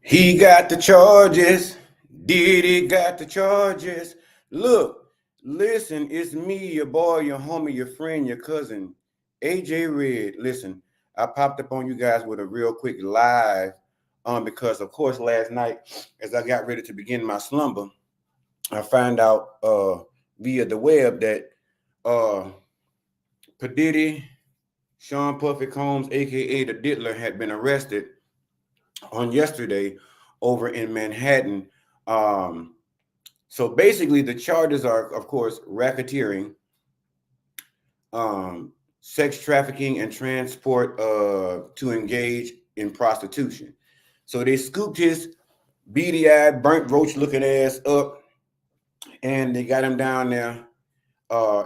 He got the charges. Diddy got the charges. Look, listen, it's me, your boy, your homie, your friend, your cousin, AJ Red. Listen, I popped up on you guys with a real quick live because, of course, last night, as I got ready to begin my slumber, I found out via the web that P. Diddy, Sean Puffy Combs, a.k.a. the Diddler, had been arrested on yesterday over in Manhattan. So basically, the charges are, of course, racketeering, sex trafficking, and transport to engage in prostitution. So they scooped his beady-eyed, burnt roach-looking ass up, and they got him down there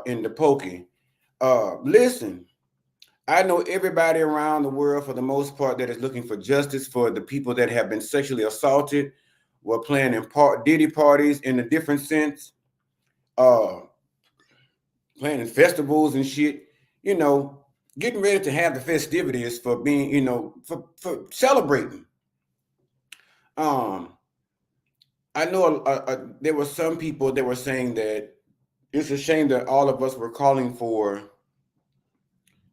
in the pokey. Listen, I know everybody around the world, for the most part, that is looking for justice for the people that have been sexually assaulted, were planning Diddy parties in a different sense, planning festivals and shit, getting ready to have the festivities for being, for celebrating. I know there were some people that were saying that it's a shame that all of us were calling for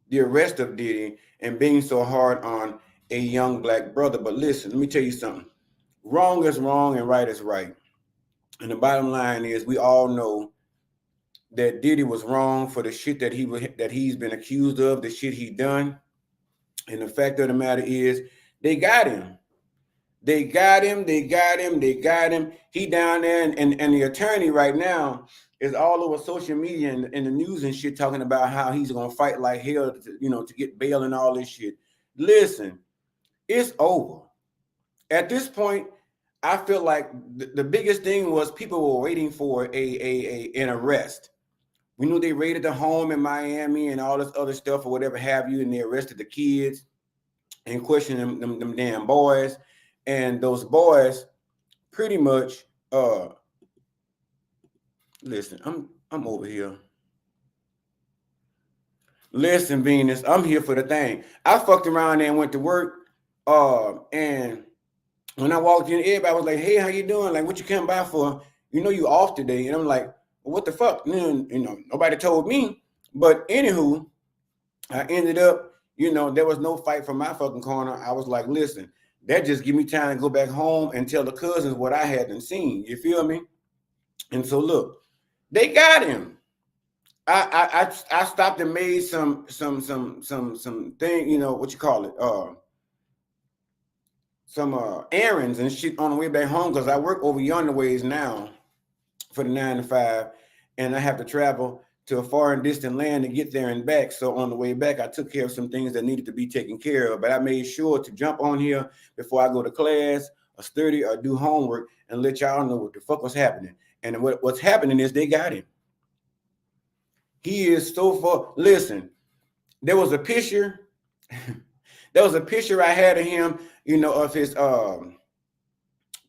the arrest of Diddy and being so hard on a young black brother. But listen, let me tell you something. Wrong is wrong and right is right. And the bottom line is, we all know that Diddy was wrong for the shit that he's been accused of, the shit he done. And the fact of the matter is, they got him. They got him. He down there, and the attorney right now is all over social media and the news and shit, talking about how he's gonna fight like hell to get bail and all this shit. Listen, it's over. At this point, I feel like the biggest thing was people were waiting for an arrest. We knew they raided the home in Miami and all this other stuff or whatever have you, and they arrested the kids and questioned them damn boys. And those boys pretty much listen, I'm over here. Listen, Venus, I'm here for the thing. I fucked around there and went to work. And when I walked in, everybody was like, "Hey, how you doing? Like, what you came by for? You off today?" And I'm like, well, "What the fuck?" Nobody told me. But anywho, I ended up, there was no fight from my fucking corner. I was like, listen, that just give me time to go back home and tell the cousins what I hadn't seen. You feel me? And so look, they got him. I stopped and made some thing, what you call it, some errands and shit on the way back home, because I work over yonder ways now for the 9 to 5, and I have to travel to a far and distant land to get there and back. So on the way back, I took care of some things that needed to be taken care of, but I made sure to jump on here before I go to class or study or do homework and let y'all know what the fuck was happening. And what's happening is they got him. He is so far. Listen, there was a picture. There was a picture I had of him, of his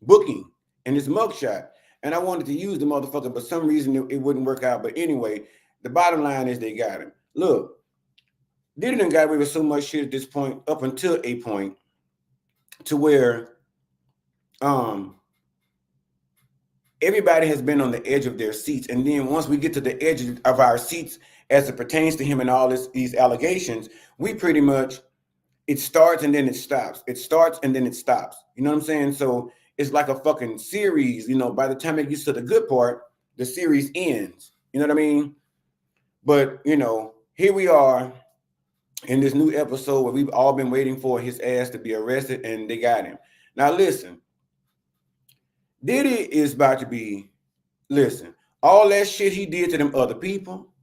booking and his mugshot. And I wanted to use the motherfucker, but some reason it wouldn't work out. But anyway, the bottom line is they got him. Look, Diddy done got away with so much shit at this point, up until a point to where everybody has been on the edge of their seats. And then once we get to the edge of our seats as it pertains to him and all these allegations, we pretty much, it starts and then it stops. It starts and then it stops. You know what I'm saying? So it's like a fucking series. By the time it gets to the good part, the series ends. You know what I mean? But, here we are in this new episode where we've all been waiting for his ass to be arrested, and they got him. Now, listen, Diddy is about to be, all that shit he did to them other people,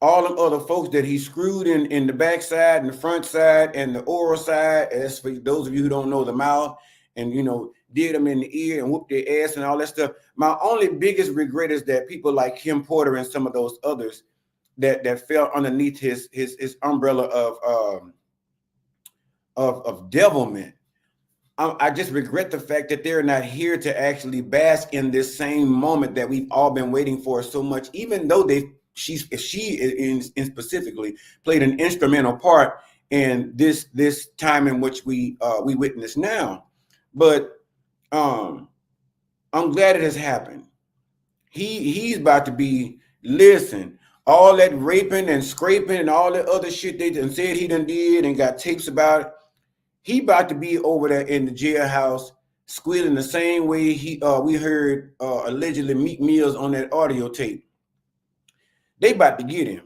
all them other folks that he screwed in the backside and the front side and the oral side, as for those of you who don't know, the mouth, and, did them in the ear and whooped their ass and all that stuff. My only biggest regret is that people like Kim Porter and some of those others that fell underneath his umbrella of devilment. I just regret the fact that they're not here to actually bask in this same moment that we've all been waiting for so much, even though she specifically played an instrumental part in this time in which we witness now. But I'm glad it has happened. He's about to be, listen, all that raping and scraping and all that other shit they done said he done did and got tapes about it. He about to be over there in the jailhouse squealing the same way we heard allegedly Meek Mills on that audio tape. They about to get him.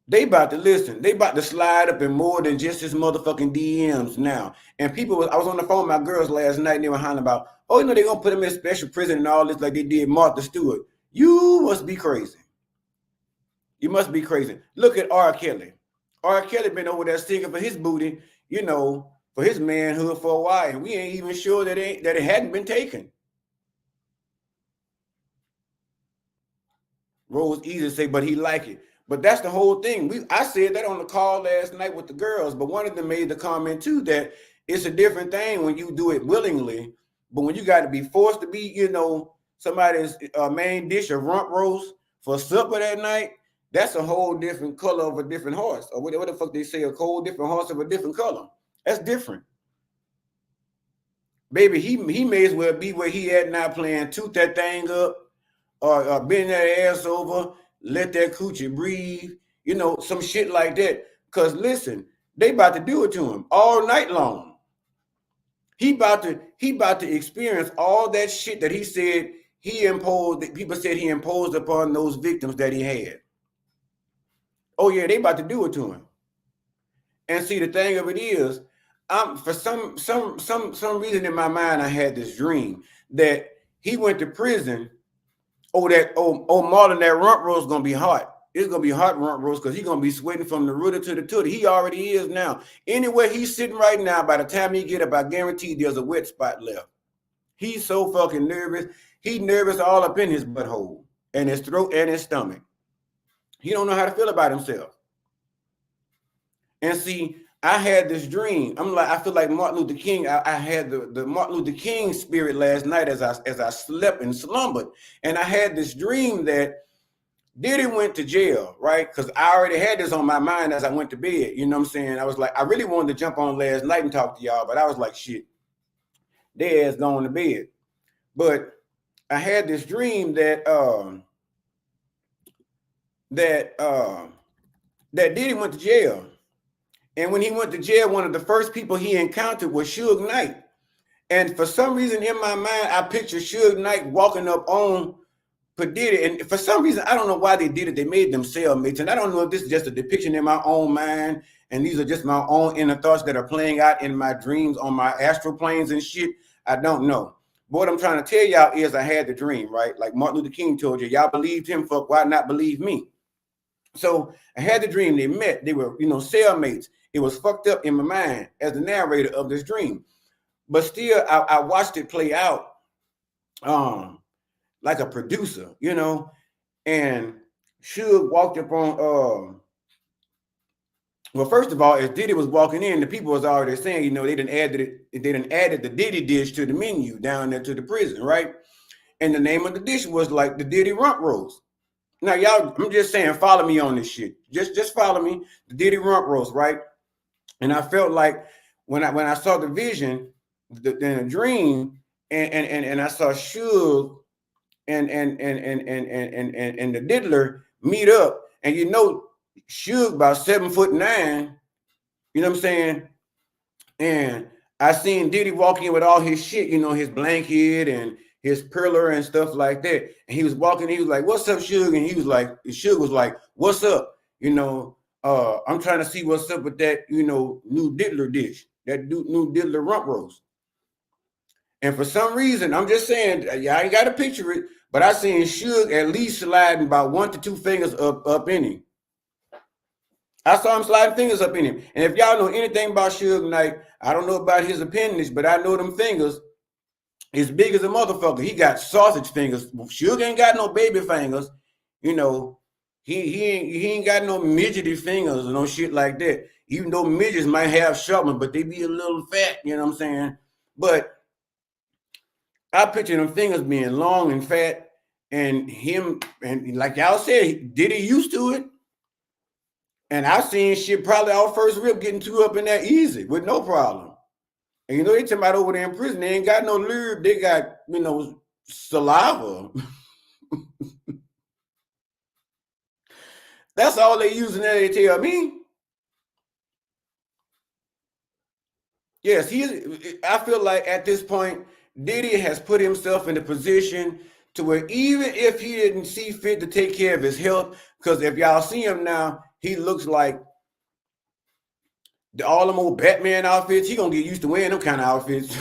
They about to listen. They about to slide up in more than just his motherfucking DMs now. And I was on the phone with my girls last night and they were hollering about, oh, they're gonna put him in special prison and all this like they did Martha Stewart. You must be crazy. You must be crazy. Look at R. Kelly. R. Kelly been over there singing for his booty, for his manhood for a while, and we ain't even sure that it hadn't been taken. Rose easy to say, but he like it. But that's the whole thing. I said that on the call last night with the girls, but one of them made the comment too that it's a different thing when you do it willingly, but when you got to be forced to be, somebody's main dish of rump roast for supper that night, that's a whole different color of a different horse, or whatever the fuck they say, a whole different horse of a different color. That's different. Baby, he may as well be where he at now, playing toot that thing up, or bend that ass over, let that coochie breathe, some shit like that. Because listen, they about to do it to him all night long. He about to experience all that shit that he said he imposed, that people said he imposed upon those victims that he had. Oh yeah, they about to do it to him. And see, the thing of it is, for some reason in my mind, I had this dream that he went to prison. Marlon, that rump roast is gonna be hot. It's gonna be hot rump roast because he's gonna be sweating from the rooter to the tootie. He already is now. Anywhere he's sitting right now, by the time he get up, I guarantee there's a wet spot left. He's so fucking nervous. He's nervous all up in his butthole and his throat and his stomach. He don't know how to feel about himself. And see, I had this dream. I feel like Martin Luther King. I had the Martin Luther King spirit last night as I slept and slumbered. And I had this dream that Diddy went to jail, right? Because I already had this on my mind as I went to bed. You know what I'm saying? I was like, I really wanted to jump on last night and talk to y'all, but I was like, shit, their ass going to bed. But I had this dream that Diddy went to jail. And when he went to jail, one of the first people he encountered was Suge Knight. And for some reason in my mind, I pictured Suge Knight walking up on Diddy. And for some reason, I don't know why they did it. They made them cellmates. And I don't know if this is just a depiction in my own mind. And these are just my own inner thoughts that are playing out in my dreams on my astral planes and shit. I don't know. But what I'm trying to tell y'all is I had the dream, right? Like Martin Luther King told you, y'all believed him, fuck, why not believe me? So I had the dream. They met. They were, cellmates. It was fucked up in my mind as the narrator of this dream. But still, I watched it play out like a producer, and Suge walked up on, well, first of all, as Diddy was walking in, the people was already saying, they didn't added the Diddy dish to the menu down there to the prison, right? And the name of the dish was like the Diddy rump roast. Now, y'all, I'm just saying, follow me on this shit. Just follow me. The Diddy rump roast, right? And I felt like when I saw the vision, in a dream, and I saw Suge and the Diddler meet up, and Suge about 7'9", you know what I'm saying? And I seen Diddy walk in with all his shit, his blanket and his perler and stuff like that. And he was walking, he was like, "What's up, Suge?" And Suge was like, "What's up? I'm trying to see what's up with that, new Diddler dish, that new Diddler rump roast." And for some reason, I'm just saying, y'all ain't got to picture it, but I seen Suge at least sliding about 1 to 2 fingers up in him. I saw him sliding fingers up in him. And if y'all know anything about Suge Knight, I don't know about his appendage, but I know them fingers as big as a motherfucker. He got sausage fingers. Suge ain't got no baby fingers. He ain't got no midgety fingers or no shit like that. Even though midgets might have sharp ones, but they be a little fat, you know what I'm saying? But I picture them fingers being long and fat, and him, and like y'all said, Diddy used to it. And I seen shit probably off first rip getting 2 up in there easy with no problem. And they talking about over there in prison, they ain't got no lube, they got, saliva. That's all they using there, they tell me. Yes, I feel like at this point, Diddy has put himself in a position to where even if he didn't see fit to take care of his health, because if y'all see him now, he looks like all them old Batman outfits. He gonna get used to wearing them kind of outfits.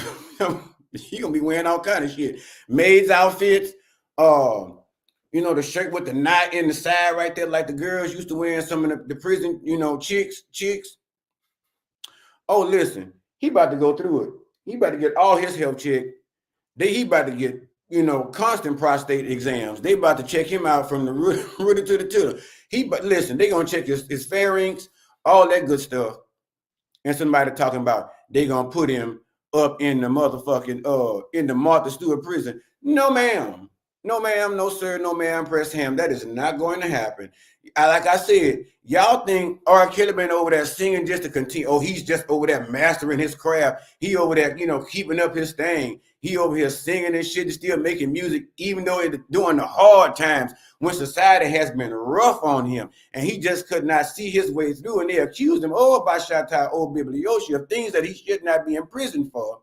He gonna be wearing all kind of shit. Maids outfits, the shirt with the knot in the side right there, like the girls used to wear in some of the prison, chicks. Oh, listen, he about to go through it. He about to get all his health checked. He about to get, constant prostate exams. They about to check him out from the rooter to the tutor. Listen, they gonna check his pharynx, all that good stuff. And somebody talking about they gonna put him up in the motherfucking in the Martha Stewart prison. No, ma'am. No, ma'am. No, sir. No, ma'am. Press him. That is not going to happen. Like I said, y'all think R. Kelly been over there singing just to continue. Oh, he's just over there mastering his craft. He over there, keeping up his thing. He over here singing and shit and still making music, even though during the hard times when society has been rough on him, and he just could not see his way through. And they accused him, by Shatai, Biblioshi, of things that he should not be in prison for.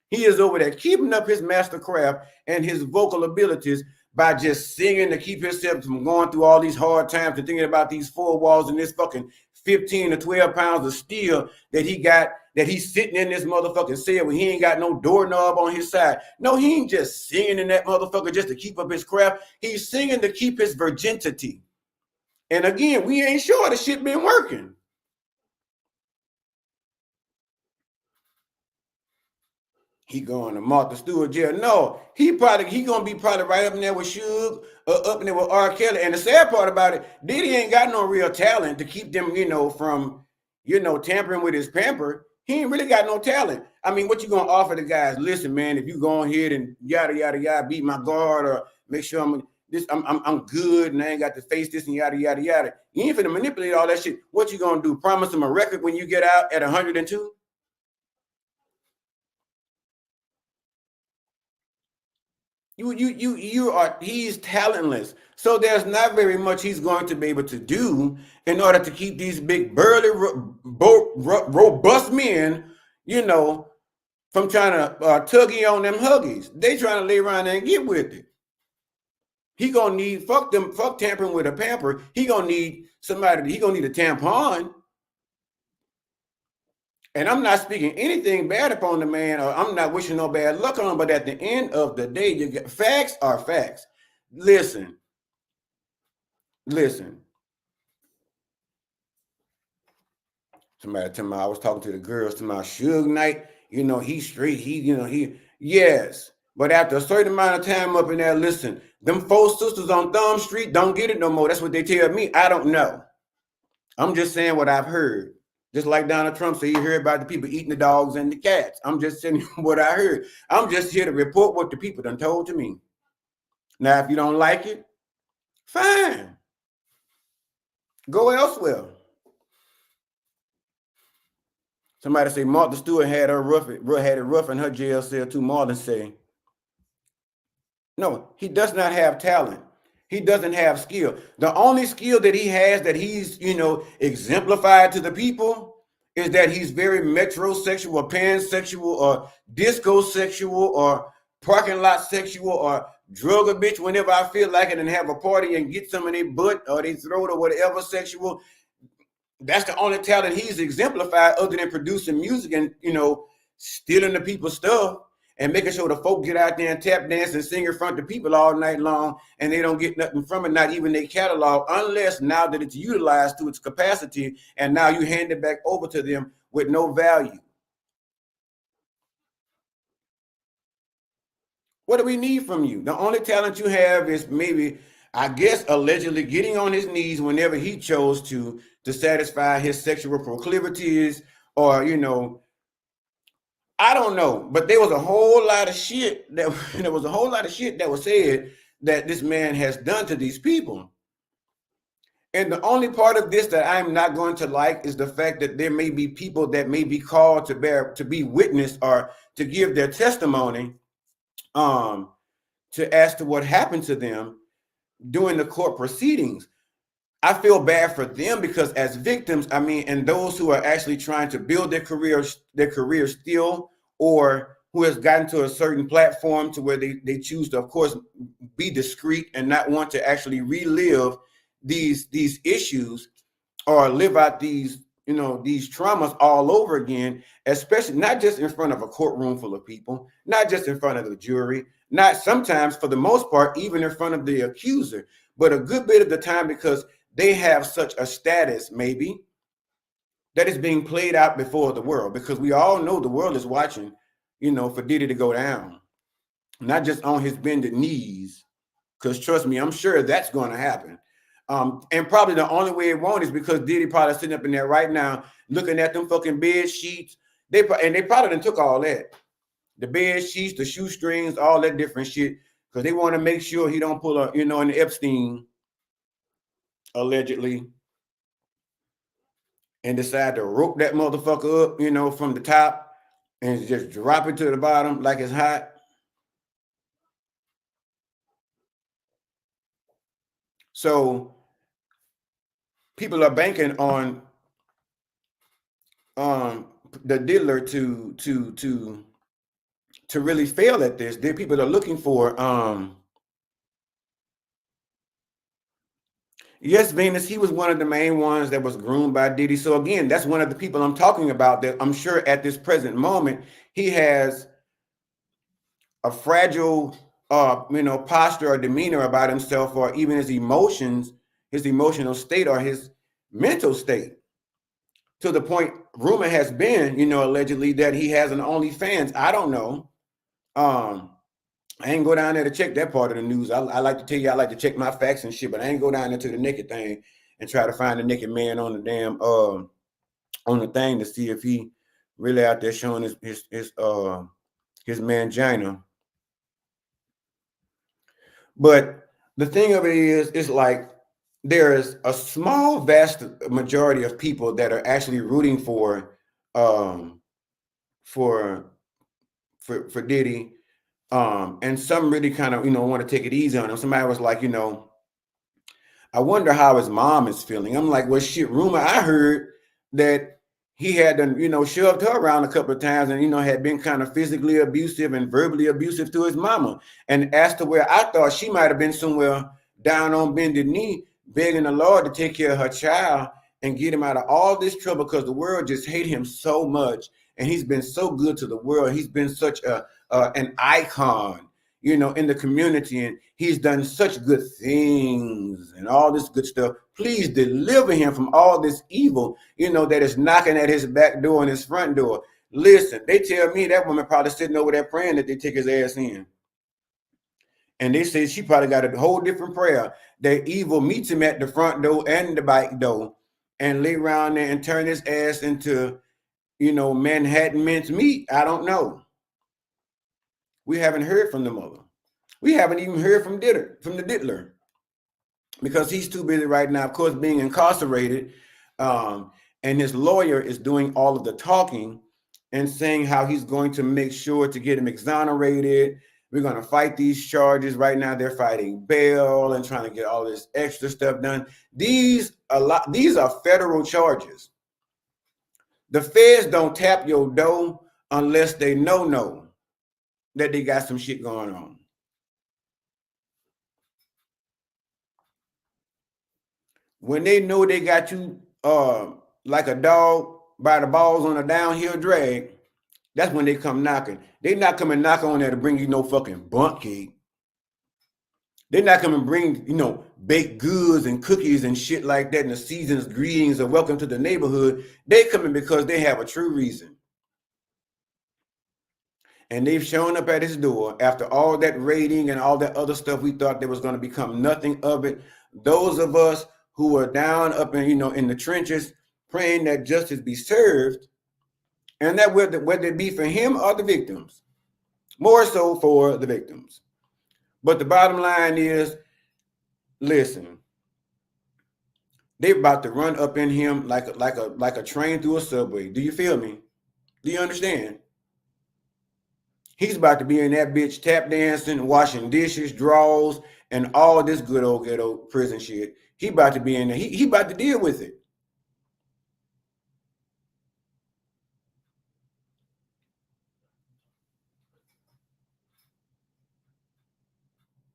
He is over there keeping up his master craft and his vocal abilities by just singing to keep himself from going through all these hard times and thinking about these four walls and this fucking 15 to 12 pounds of steel that he got, that he's sitting in this motherfucking cell when he ain't got no doorknob on his side. No, he ain't just singing in that motherfucker just to keep up his craft. He's singing to keep his virginity. And again, we ain't sure the shit been working. He going to Martha Stewart jail. No, he gonna be probably right up in there with Suge, up in there with R. Kelly. And the sad part about it, Diddy ain't got no real talent to keep them, from, tampering with his pamper. He ain't really got no talent. I mean, what you gonna offer the guys? Listen, man, if you go ahead and yada yada yada, beat my guard or make sure I'm good and I ain't got to face this and yada yada yada. You ain't finna manipulate all that shit. What you gonna do? Promise him a record when you get out at 102? He's talentless. So there's not very much he's going to be able to do in order to keep these big burly robust men, from trying to tuggy on them huggies. They trying to lay around there and get with it. He gonna need fuck tampering with a pamper. He gonna need somebody. He gonna need a tampon. And I'm not speaking anything bad upon the man, or I'm not wishing no bad luck on him, but at the end of the day, facts are facts. Listen. Somebody tell me, I was talking to the girls to my Suge Knight, he's straight, yes. But after a certain amount of time up in there, listen, them four sisters on Thumb Street don't get it no more. That's what they tell me. I don't know. I'm just saying what I've heard. Just like Donald Trump said, he heard about the people eating the dogs and the cats. I'm just saying what I heard. I'm just here to report what the people done told to me. Now, if you don't like it, fine. Go elsewhere. Somebody say Martha Stewart had it rough in her jail cell too. Marlon say, no, he does not have talent. He doesn't have skill. The only skill that he has that he's, exemplified to the people is that he's very metrosexual or pansexual or disco sexual or parking lot sexual or drug a bitch whenever I feel like it and have a party and get some of their butt or their throat or whatever sexual. That's the only talent he's exemplified other than producing music and, stealing the people's stuff. And making sure the folk get out there and tap dance and sing in front of people all night long, and they don't get nothing from it, not even their catalog, unless now that it's utilized to its capacity, and now you hand it back over to them with no value. What do we need from you? The only talent you have is maybe, I guess, allegedly getting on his knees whenever he chose to satisfy his sexual proclivities, or, I don't know, but there was a whole lot of shit that was said that this man has done to these people. And the only part of this that I'm not going to like is the fact that there may be people that may be called to be witness or to give their testimony to as to what happened to them during the court proceedings. I feel bad for them because as victims, I mean, and those who are actually trying to build their career still, or who has gotten to a certain platform to where they choose to, of course, be discreet and not want to actually relive these issues or live out these traumas all over again, especially not just in front of a courtroom full of people, not just in front of the jury, not sometimes, for the most part, even in front of the accuser, but a good bit of the time, because they have such a status, maybe, that is being played out before the world, because we all know the world is watching, for Diddy to go down, not just on his bended knees, because trust me, I'm sure that's going to happen. And probably the only way it won't is because Diddy probably sitting up in there right now looking at them fucking bed sheets. They probably done took all that, the bed sheets, the shoestrings, all that different shit, because they want to make sure he don't pull a, an Epstein, allegedly, and decide to rope that motherfucker up, from the top and just drop it to the bottom like it's hot. So people are banking on the Diddler to really fail at this. There people are looking for yes, Venus, he was one of the main ones that was groomed by Diddy. So again, that's one of the people I'm talking about, that I'm sure at this present moment he has a fragile posture or demeanor about himself, or even his emotions, his emotional state, or his mental state, to the point rumor has been, allegedly, that he has an OnlyFans. I don't know. I ain't go down there to check that part of the news. I like to tell you, I like to check my facts and shit, but I ain't go down there to the naked thing and try to find the naked man on the damn on the thing to see if he really out there showing his mangina. But the thing of it is, it's like there is a small, vast majority of people that are actually rooting um, for Diddy, and some really kind of want to take it easy on him. Somebody was like, I wonder how his mom is feeling. I'm like, well, shit, rumor I heard that he had done, shoved her around a couple of times and, had been kind of physically abusive and verbally abusive to his mama. And as to where I thought she might have been somewhere down on bended knee, begging the Lord to take care of her child and get him out of all this trouble, because the world just hate him so much. And he's been so good to the world. He's been such an icon, in the community, and he's done such good things and all this good stuff. Please deliver him from all this evil, that is knocking at his back door and his front door. Listen, they tell me that woman probably sitting over there praying that they take his ass in. And they say she probably got a whole different prayer, that evil meets him at the front door and the back door and lay around there and turn his ass into, Manhattan mince meat. I don't know. We haven't heard from the mother. We haven't even heard from the Diddler, because he's too busy right now, of course, being incarcerated. And his lawyer is doing all of the talking and saying how he's going to make sure to get him exonerated. We're going to fight these charges. Right now, they're fighting bail and trying to get all this extra stuff done. These are federal charges. The feds don't tap your door unless they know that they got some shit going on. When they know they got you like a dog by the balls on a downhill drag, that's when they come knocking. They not coming knock on there to bring you no fucking bunt cake. They're not coming bring, baked goods and cookies and shit like that, and the season's greetings or welcome to the neighborhood. They coming because they have a true reason. And they've shown up at his door after all that raiding and all that other stuff. We thought there was going to become nothing of it. Those of us who were down up in, in the trenches, praying that justice be served, and that whether it be for him or the victims, more so for the victims. But the bottom line is, listen, They about to run up in him like a train through a subway. Do you feel me? Do you understand? He's about to be in that bitch tap dancing, washing dishes, drawers, and all this good old ghetto prison shit. He about to be in there. He about to deal with it.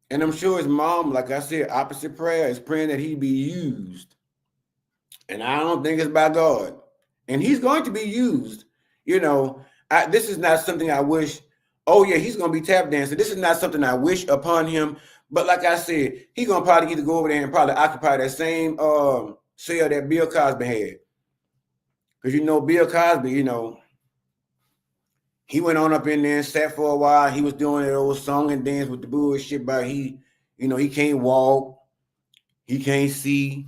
And I'm sure his mom, like I said, opposite prayer, is praying that he be used. And I don't think it's by God. And he's going to be used. You know, this is not something I wish. Oh yeah, he's gonna be tap dancing. This is not something I wish upon him. But like I said, he's gonna probably either go over there and probably occupy that same cell that Bill Cosby had. Because you know, Bill Cosby, you know, he went on up in there and sat for a while. He was doing that old song and dance with the bullshit about he can't walk, he can't see,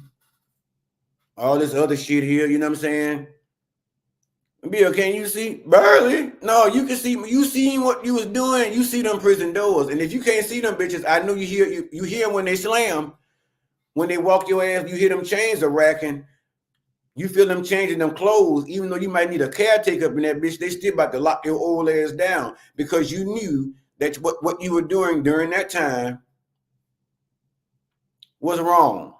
all this other shit here, you know what I'm saying? Bill, can you see? Barely. No, you can see. You seen what you was doing. You see them prison doors. And if you can't see them bitches, I know you hear when they slam. When they walk your ass, you hear them chains are racking. You feel them changing them clothes. Even though you might need a caretaker up in that bitch, they still about to lock your old ass down because you knew that what you were doing during that time was wrong.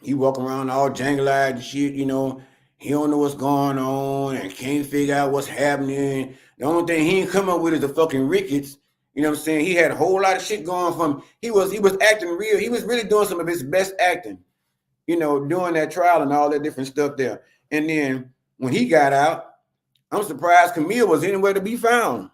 He walk around all jangle-eyed and shit, you know. He don't know what's going on and can't figure out what's happening. The only thing he ain't come up with is the fucking rickets. You know what I'm saying? He had a whole lot of shit going from. He was acting real. He was really doing some of his best acting, you know, doing that trial and all that different stuff there. And then when he got out, I'm surprised Camille was anywhere to be found.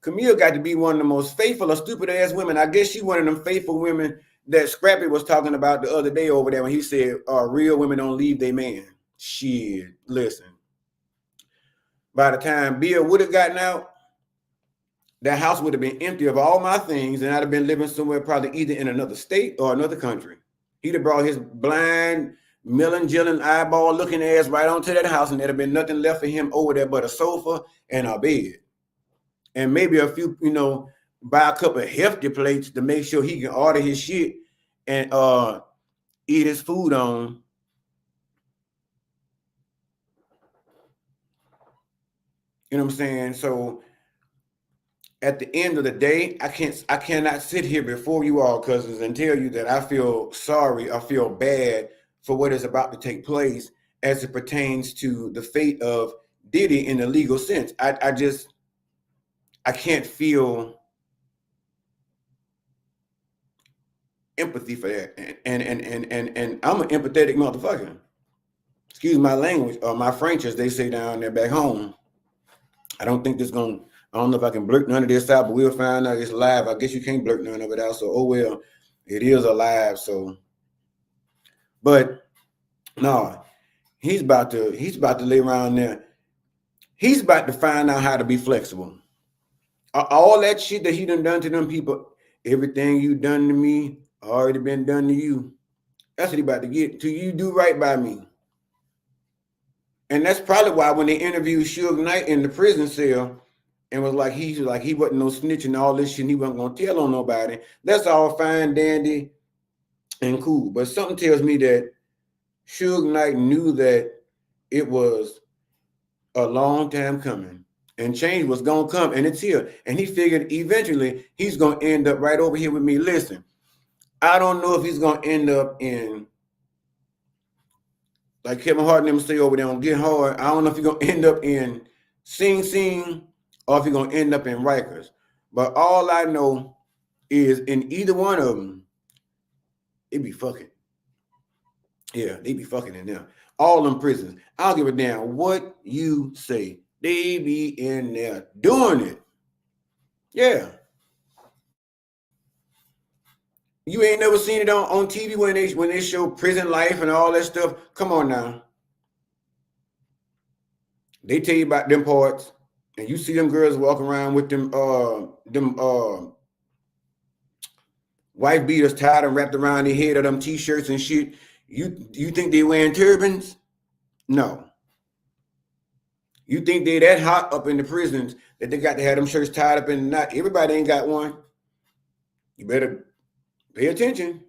Camille got to be one of the most faithful or stupid ass women. I guess she one of them faithful women that Scrappy was talking about the other day over there when he said, real women don't leave their man. Shit, listen. By the time Bill would have gotten out, that house would have been empty of all my things, and I'd have been living somewhere probably either in another state or another country. He'd have brought his blind, millin-jillin, eyeball-looking ass right onto that house, and there'd have been nothing left for him over there but a sofa and a bed. And maybe a few, you know, buy a couple of hefty plates to make sure he can order his shit and eat his food on. You know what I'm saying? So at the end of the day, I cannot sit here before you all, cousins, and tell you that I feel sorry or feel bad for what is about to take place as it pertains to the fate of Diddy in the legal sense. I can't feel empathy for that. And I'm an empathetic motherfucker. Excuse my language or my French, as they say down there back home. I don't think this gonna. I don't know if I can blurt none of this out, but we'll find out. It's live. I guess you can't blurt none of it out. So oh well, it is alive. So, but no, he's about to lay around there. He's about to find out how to be flexible. All that shit that he done to them people, everything you done to me already been done to you. That's what he about to get. Till you do right by me. And that's probably why when they interviewed Suge Knight in the prison cell and was like he wasn't no snitch and all this shit, and he wasn't gonna tell on nobody. That's all fine, dandy, and cool. But something tells me that Suge Knight knew that it was a long time coming and change was gonna come, and it's here. And he figured eventually he's gonna end up right over here with me. Listen, I don't know if he's gonna end up in, like Kevin Hart and them say over there on Get Hard. I don't know if he's gonna end up in Sing Sing or if he's gonna end up in Rikers. But all I know is in either one of them, they be fucking. Yeah, they be fucking in there. All them prisons. I don't give a damn what you say. They be in there doing it. Yeah. You ain't never seen it on TV when they show prison life and all that stuff. Come on now. They tell you about them parts, and you see them girls walking around with them wife beaters tied and wrapped around their head of them t-shirts and shit. You think they wearing turbans? No. You think they that hot up in the prisons that they got to have them shirts tied up in the knot? Everybody ain't got one. You better Pay attention.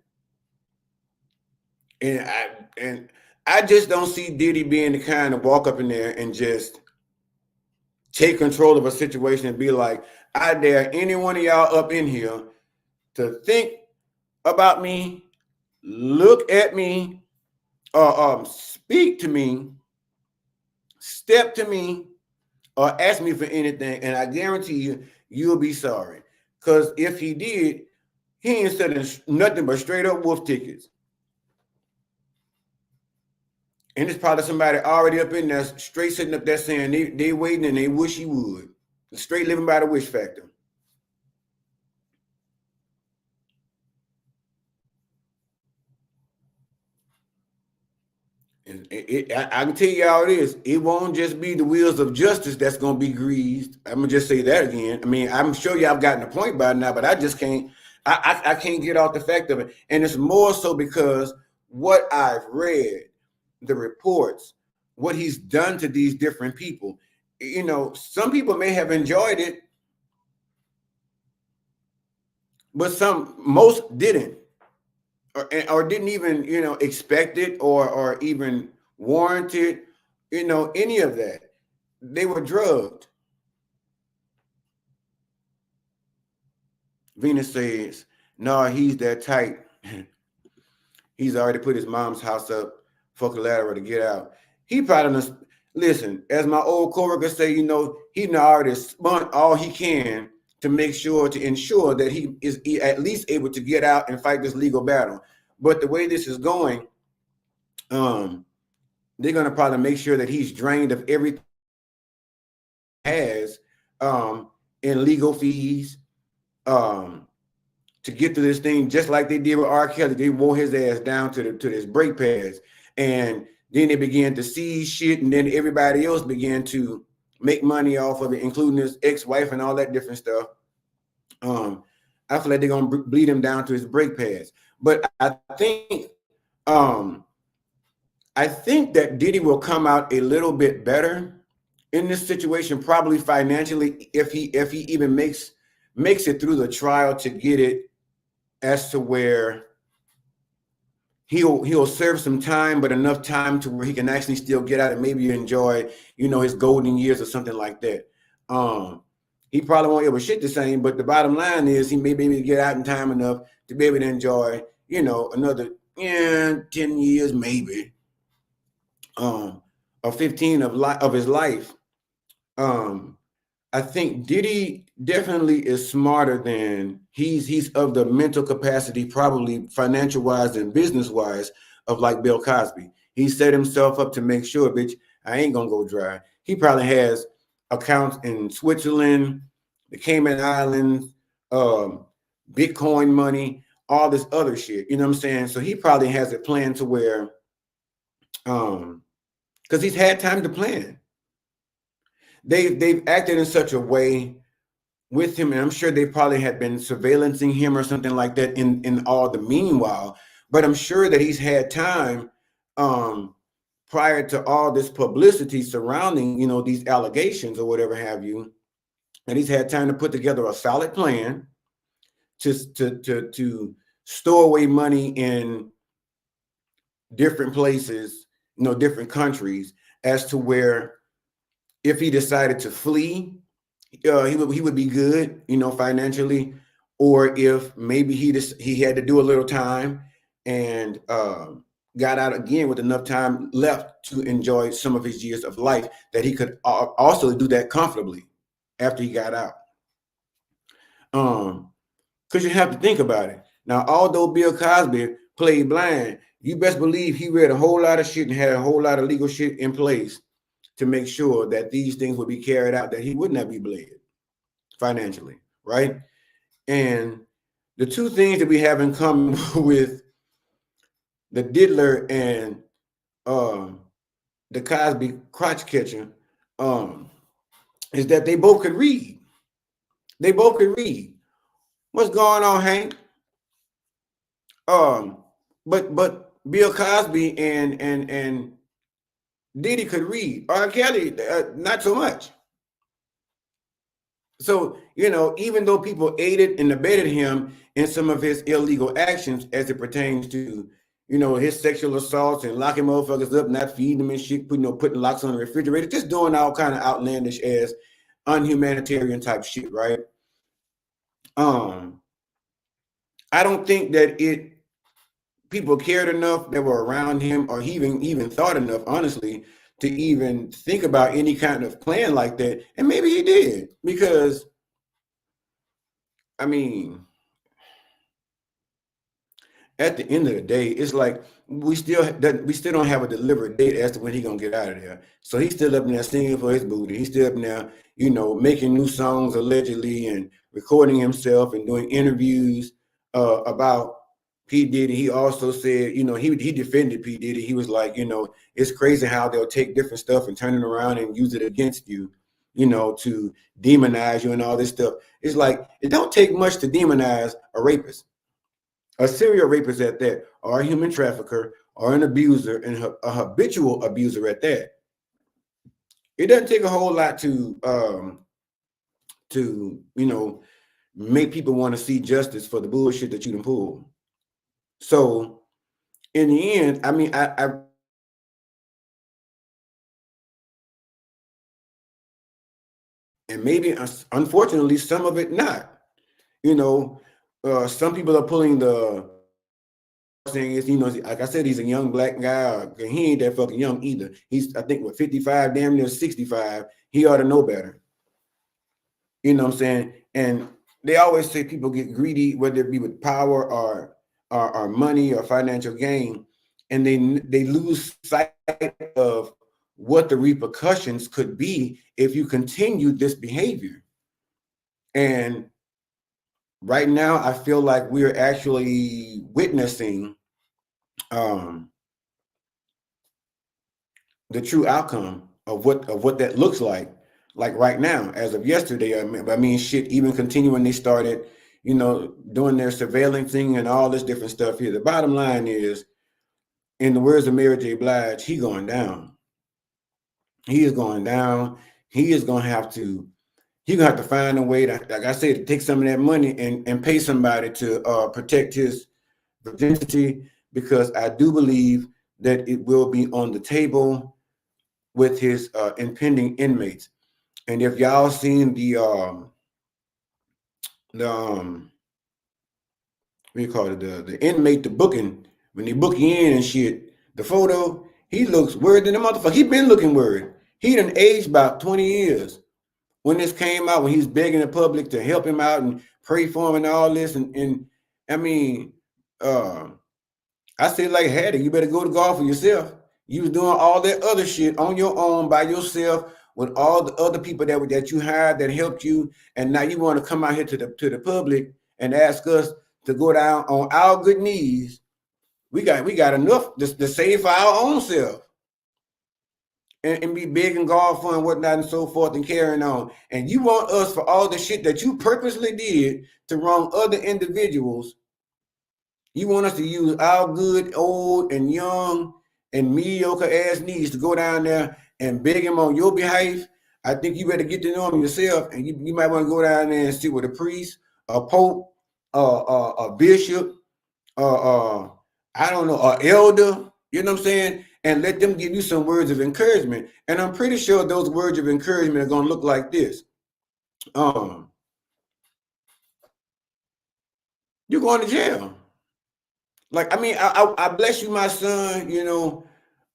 And I just don't see Diddy being the kind to walk up in there and just take control of a situation and be like, I dare any one of y'all up in here to think about me, look at me, or speak to me, step to me, or ask me for anything, and I guarantee you, you'll be sorry. Because if he did, he ain't selling nothing but straight up wolf tickets. And it's probably somebody already up in there, straight sitting up there saying they waiting and they wish he would. Straight living by the wish factor. I can tell you how it is. It won't just be the wheels of justice that's going to be greased. I'm gonna just say that again. I mean, I'm sure y'all have gotten the point by now, but I just can't. I can't get off the fact of it, and it's more so because what I've read, the reports, what he's done to these different people. You know, some people may have enjoyed it, but most didn't. Or didn't even expect it or even warrant it, any of that. They were drugged. Venus says, no, he's that tight. He's already put his mom's house up for collateral to get out. He probably doesn't listen, as my old coworker say, he already spun all he can to make sure to ensure that he is at least able to get out and fight this legal battle. But the way this is going, they're going to probably make sure that he's drained of everything he has in legal fees to get to this thing, just like they did with R. Kelly. They wore his ass down to this brake pads, and then they began to seize shit, and then everybody else began to make money off of it, including his ex-wife and all that different stuff. I feel like they're gonna bleed him down to his brake pads. But I think that Diddy will come out a little bit better in this situation, probably financially, if he even makes it through the trial to get it, as to where he'll serve some time, but enough time to where he can actually still get out and maybe enjoy, his golden years or something like that. He probably won't ever shit the same, but the bottom line is he may be able to get out in time enough to be able to enjoy, another 10 years maybe, or 15 of his life. I think Diddy definitely is smarter than he's of the mental capacity, probably financial wise and business wise, of like Bill Cosby. He set himself up to make sure, bitch, I ain't gonna go dry. He probably has accounts in Switzerland, the Cayman Islands, Bitcoin money, all this other shit. You know what I'm saying? So he probably has it planned to where, because he's had time to plan. They've acted in such a way with him, and I'm sure they probably had been surveillancing him or something like that in all the meanwhile. But I'm sure that he's had time prior to all this publicity surrounding, these allegations or whatever have you, and he's had time to put together a solid plan to store away money in different places, different countries, as to where if he decided to flee, he would be good, financially, or if maybe he had to do a little time and got out again with enough time left to enjoy some of his years of life, that he could also do that comfortably after he got out. Because you have to think about it. Now, although Bill Cosby played blind, you best believe he read a whole lot of shit and had a whole lot of legal shit in place to make sure that these things would be carried out, that he would not be bled financially, right? And the two things that we have in common with the Diddler and the Cosby crotch catcher is that they both could read. They both could read. What's going on, Hank? But Bill Cosby and Diddy could read. R. Kelly, not so much. So, even though people aided and abetted him in some of his illegal actions as it pertains to, his sexual assaults and locking motherfuckers up, not feeding them and shit, putting locks on the refrigerator, just doing all kind of outlandish as unhumanitarian type shit, right? I don't think that people cared enough that were around him, or he even thought enough, honestly, to even think about any kind of plan like that. And maybe he did, because I mean, at the end of the day, it's like we still don't have a deliberate date as to when he's gonna get out of there. So he's still up there singing for his booty. He's still up there, making new songs allegedly and recording himself and doing interviews about P. Diddy. He also said, he defended P. Diddy. He was like, it's crazy how they'll take different stuff and turn it around and use it against you, to demonize you and all this stuff. It's like, it don't take much to demonize a rapist, a serial rapist at that, or a human trafficker, or an abuser, and a habitual abuser at that. It doesn't take a whole lot to make people want to see justice for the bullshit that you done pulled. So in the end, I mean, I and maybe unfortunately some of it not. Some people are pulling the saying is, like I said, he's a young black guy. He ain't that fucking young either. He's, I think, 55, damn near 65. He ought to know better. You know what I'm saying? And they always say people get greedy, whether it be with power or money or financial gain, and they lose sight of what the repercussions could be if you continue this behavior. And right now, I feel like we're actually witnessing the true outcome of what that looks like right now, as of yesterday. I mean, shit, even continuing, they started, doing their surveillance thing and all this different stuff here. The bottom line is, in the words of Mary J. Blige, he going down. He is going down. He is going to have to, he's going to have to find a way to, like I said, to take some of that money and pay somebody to protect his virginity, because I do believe that it will be on the table with his impending inmates. And if y'all seen what do you call it, the inmate, the booking, when they book you in and shit, the photo, he looks weird than a motherfucker. He been looking weird. He done aged about 20 years. When this came out, when he's begging the public to help him out and pray for him and all this, and I mean, I say like Hattie, you better go to God for yourself. You was doing all that other shit on your own by yourself with all the other people that you hired that helped you, and now you want to come out here to the public and ask us to go down on our good knees. We got enough to save for our own self. And be begging God for and whatnot and so forth and carrying on. And you want us, for all the shit that you purposely did to wrong other individuals, you want us to use our good, old, and young, and mediocre ass knees to go down there and beg him on your behalf. I think you better get to know him yourself, and you might want to go down there and sit with a priest, a pope, a bishop, I don't know, an elder, you know what I'm saying? And let them give you some words of encouragement. And I'm pretty sure those words of encouragement are going to look like this. You're going to jail. Like, I mean, I bless you, my son, you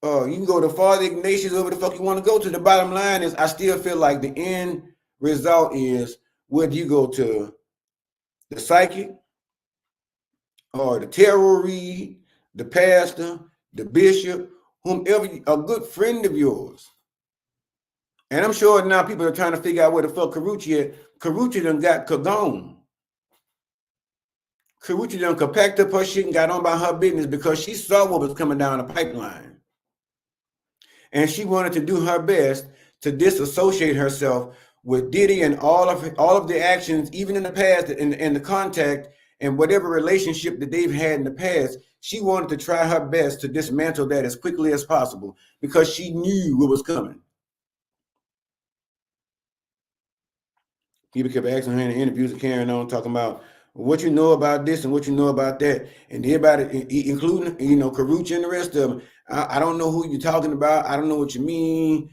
can go to Father Ignatius, wherever the fuck you want to go to. The bottom line is, I still feel like the end result is, whether you go to the psychic or the tarot read, the pastor, the bishop, whomever, a good friend of yours. And I'm sure now people are trying to figure out where the fuck Karuchi at. Karuchi done got gone. Karuchi done packed up her shit and got on by her business, because she saw what was coming down the pipeline. And she wanted to do her best to disassociate herself with Diddy and all of the actions, even in the past, and the contact and whatever relationship that they've had in the past. She wanted to try her best to dismantle that as quickly as possible, because she knew what was coming. People kept asking her in the interviews and carrying on, talking about, what you know about this and what you know about that, and everybody, including Karuchi and the rest of them. I don't know who you're talking about. I don't know what you mean.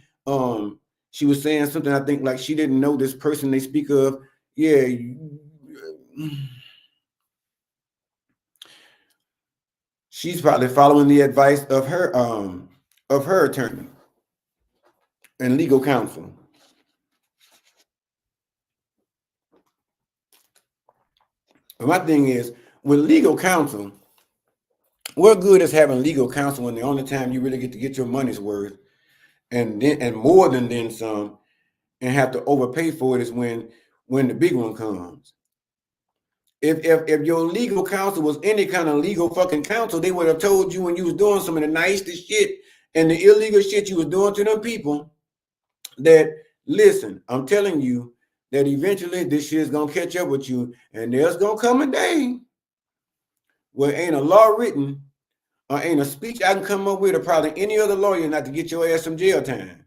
She was saying something. I think like she didn't know this person they speak of. Yeah. She's probably following the advice of her attorney and legal counsel. But my thing is, with legal counsel, what good is having legal counsel when the only time you really get to get your money's worth, and more than then some, and have to overpay for it is when the big one comes. If your legal counsel was any kind of legal fucking counsel, they would have told you when you was doing some of the nicest shit and the illegal shit you was doing to them people that, listen, I'm telling you that eventually this shit is gonna catch up with you, and there's gonna come a day where ain't a law written or ain't a speech I can come up with, or probably any other lawyer, not to get your ass some jail time.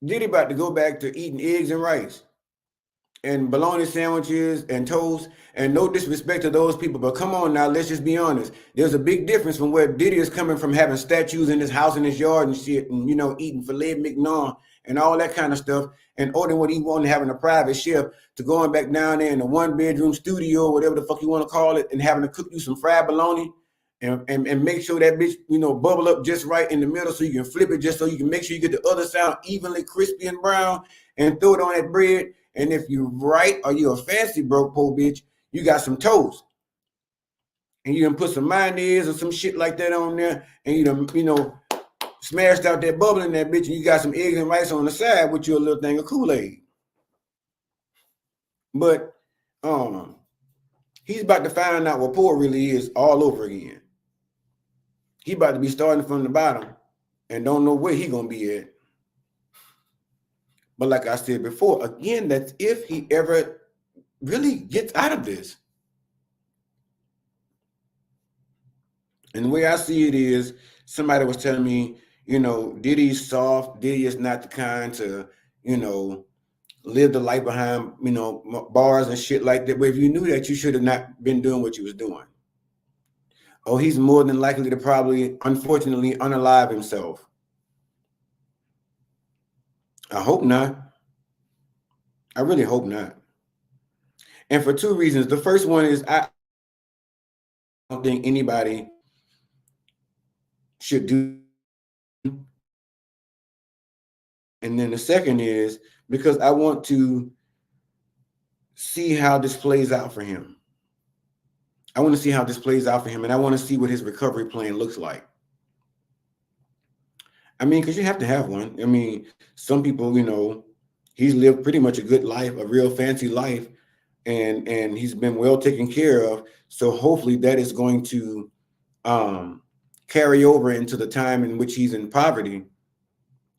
Diddy about to go back to eating eggs and rice and bologna sandwiches and toast, and no disrespect to those people, but come on now, let's just be honest. There's a big difference from where Diddy is coming from, having statues in his house, in his yard and shit, and eating filet mignon and all that kind of stuff, and ordering what he wanted, having a private chef, to going back down there in a 1-bedroom studio, whatever the fuck you want to call it, and having to cook you some fried bologna and make sure that bitch bubble up just right in the middle, so you can flip it just so you can make sure you get the other side evenly crispy and brown, and throw it on that bread. And if you're right, or you're a fancy broke poor bitch, you got some toast, and you can put some mayonnaise or some shit like that on there, and you smashed out that bubble in that bitch, and you got some eggs and rice on the side with your little thing of Kool-Aid. But he's about to find out what poor really is all over again. He about to be starting from the bottom and don't know where he gonna be at. But like I said before, again, that's if he ever really gets out of this. And the way I see it is, somebody was telling me, Diddy's soft. Diddy is not the kind to, live the life behind, bars and shit like that. But if you knew that, you should have not been doing what you was doing. Oh, he's more than likely to probably, unfortunately, unalive himself. I hope not. I really hope not. And for two reasons. The first one is I don't think anybody should do. And then the second is because I want to see how this plays out for him. I want to see how this plays out for him, and I want to see what his recovery plan looks like. I mean, because you have to have one. I mean, some people, he's lived pretty much a good life, a real fancy life, and he's been well taken care of. So hopefully that is going to carry over into the time in which he's in poverty,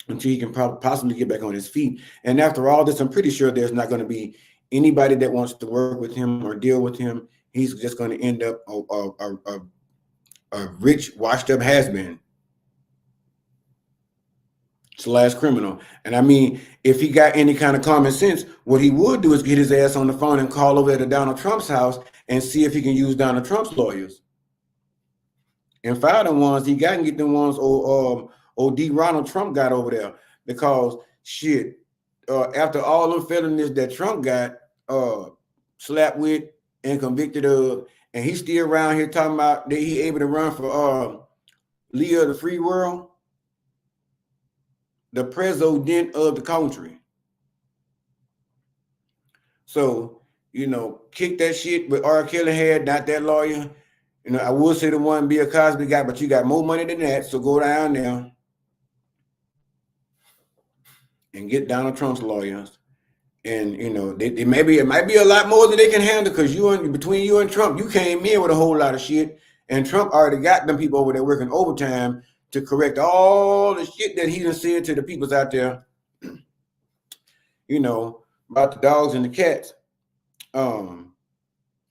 until he can possibly get back on his feet. And after all this, I'm pretty sure there's not going to be anybody that wants to work with him or deal with him. He's just going to end up a rich, washed up has-been / criminal. And I mean, if he got any kind of common sense, what he would do is get his ass on the phone and call over to Donald Trump's house and see if he can use Donald Trump's lawyers and fire the ones he got, and get the ones old D. Ronald Trump got over there. Because shit, after all them felonies that Trump got slapped with and convicted of, and he's still around here talking about that he able to run for leader of the free world, the president of the country. So, kick that shit with R. Kelly had, not that lawyer. I would say the one Bill Cosby guy, but you got more money than that, so go down there and get Donald Trump's lawyers. And it might be a lot more than they can handle, because between you and Trump, you came in with a whole lot of shit, and Trump already got them people over there working overtime to correct all the shit that he done said to the peoples out there, about the dogs and the cats.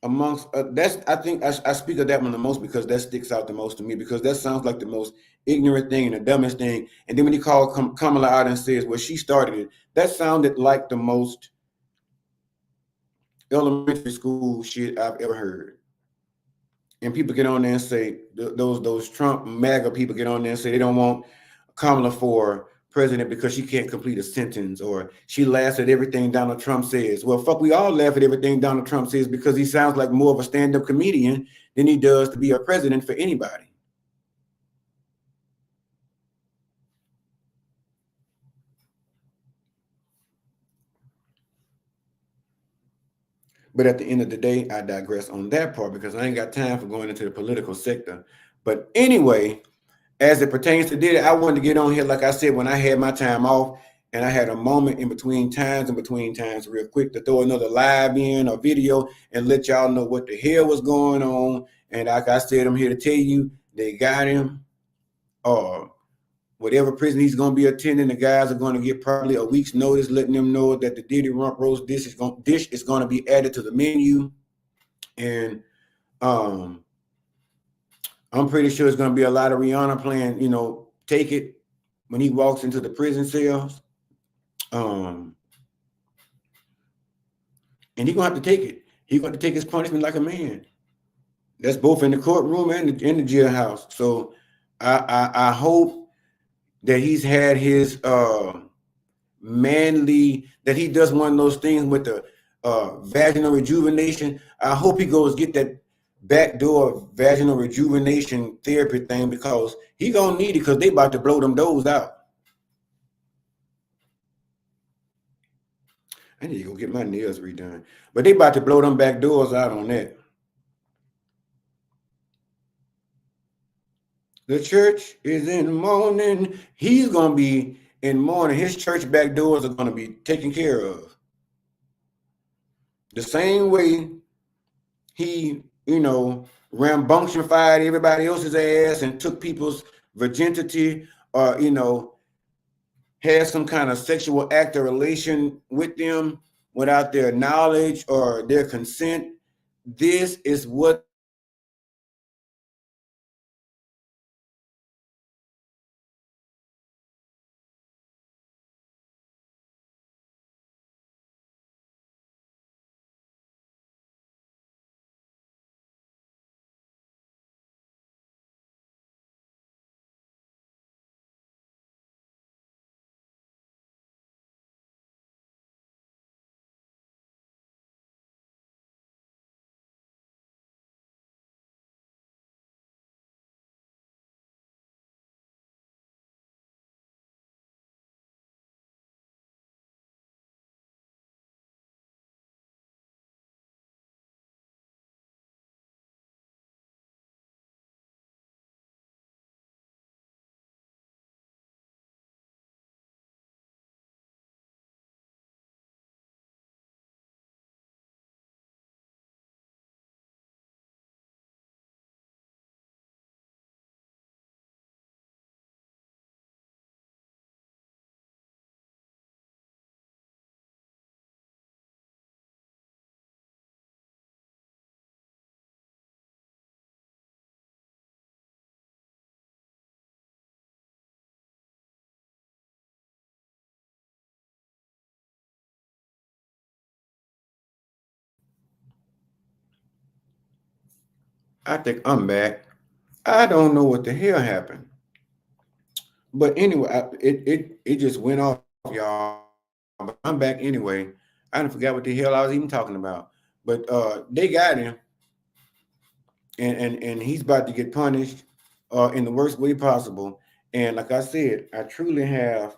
Amongst I think I speak of that one the most, because that sticks out the most to me, because that sounds like the most ignorant thing and the dumbest thing. And then when he called Kamala out and says, well, she started it, that sounded like the most elementary school shit I've ever heard. And people get on there and say, those Trump MAGA people get on there and say they don't want Kamala for president because she can't complete a sentence, or she laughs at everything Donald Trump says. Well, fuck, we all laugh at everything Donald Trump says because he sounds like more of a stand-up comedian than he does to be a president for anybody. But at the end of the day, I digress on that part because I ain't got time for going into the political sector. But anyway, as it pertains to Diddy, I wanted to get on here, like I said, when I had my time off, and I had a moment in between times real quick to throw another live in or video and let y'all know what the hell was going on. And like I said, I'm here to tell you, they got him. Whatever prison he's going to be attending, the guys are going to get probably a week's notice, letting them know that the Diddy rump roast dish is going to be added to the menu. And I'm pretty sure it's going to be a lot of Rihanna playing, Take It when he walks into the prison cells. And he's going to have to take it. He's going to take his punishment like a man. That's both in the courtroom and in the jailhouse. So I hope that he's had his manly, that he does one of those things with the vaginal rejuvenation. I hope he goes get that backdoor vaginal rejuvenation therapy thing, because he gonna need it, because they about to blow them doors out. I need to go get my nails redone, but they about to blow them back doors out on that. The church is in mourning. He's gonna be in mourning. His church back doors are gonna be taken care of. The same way he, rambunctified everybody else's ass and took people's virginity, or, had some kind of sexual act or relation with them without their knowledge or their consent. This is what I think I'm back. I don't know what the hell happened. But anyway, it just went off, y'all. But I'm back anyway. I done forgot what the hell I was even talking about. But they got him, and he's about to get punished in the worst way possible. And like I said, I truly have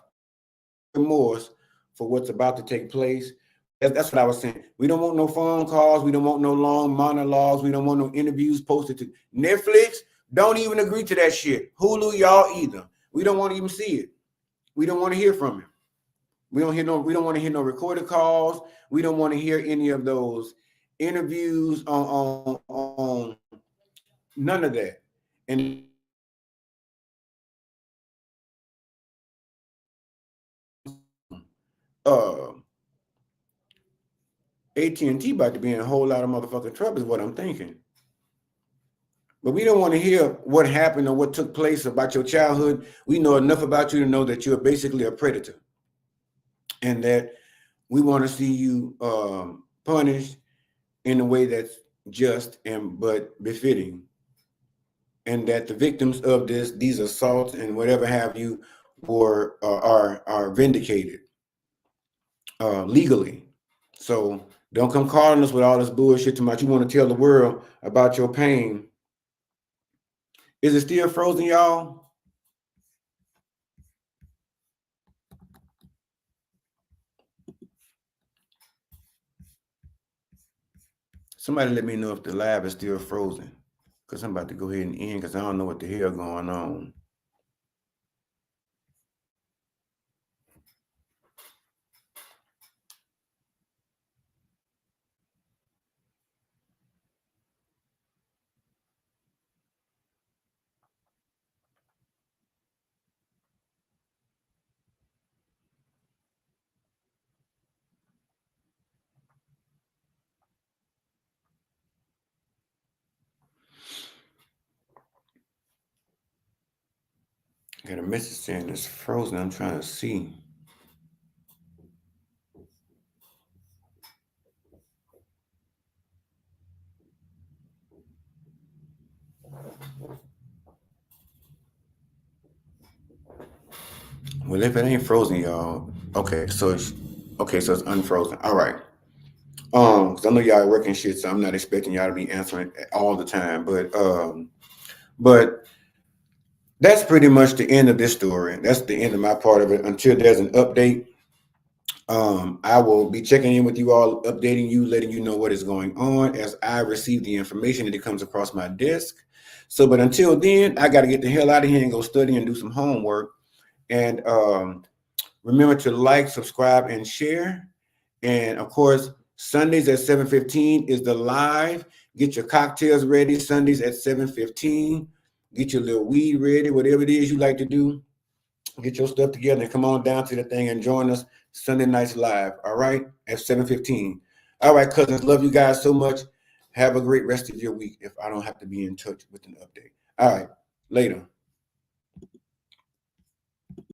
remorse for what's about to take place. That's what I was saying. We don't want no phone calls. We don't want no long monologues. We don't want no interviews posted to Netflix. Don't even agree to that shit. Hulu, y'all either. We don't want to even see it. We don't want to hear from him. We don't want to hear no recorded calls. We don't want to hear any of those interviews on none of that. And AT&T about to be in a whole lot of motherfucking trouble is what I'm thinking. But we don't want to hear what happened or what took place about your childhood. We know enough about you to know that you're basically a predator, and that we want to see you punished in a way that's just and but befitting, and that the victims of these assaults and whatever have you were are vindicated legally. So don't come calling us with all this bullshit about you want to tell the world about your pain. Is it still frozen, y'all? Somebody let me know if the live is still frozen, because I'm about to go ahead and end because I don't know what the hell going on. I got a message saying it's frozen. I'm trying to see. Well, if it ain't frozen, y'all, okay, so it's unfrozen. All right. Because I know y'all working shit, so I'm not expecting y'all to be answering all the time. But that's pretty much the end of this story. That's the end of my part of it. Until there's an update, I will be checking in with you all, updating you, letting you know what is going on as I receive the information that comes across my desk. So, but until then, I got to get the hell out of here and go study and do some homework. And remember to like, subscribe, and share. And of course, Sundays at 7:15 is the live. Get your cocktails ready. Sundays at 7:15. Get your little weed ready, whatever it is you like to do. Get your stuff together and come on down to the thing and join us Sunday nights live. All right, at 7:15. All right, cousins, love you guys so much. Have a great rest of your week if I don't have to be in touch with an update. All right, later.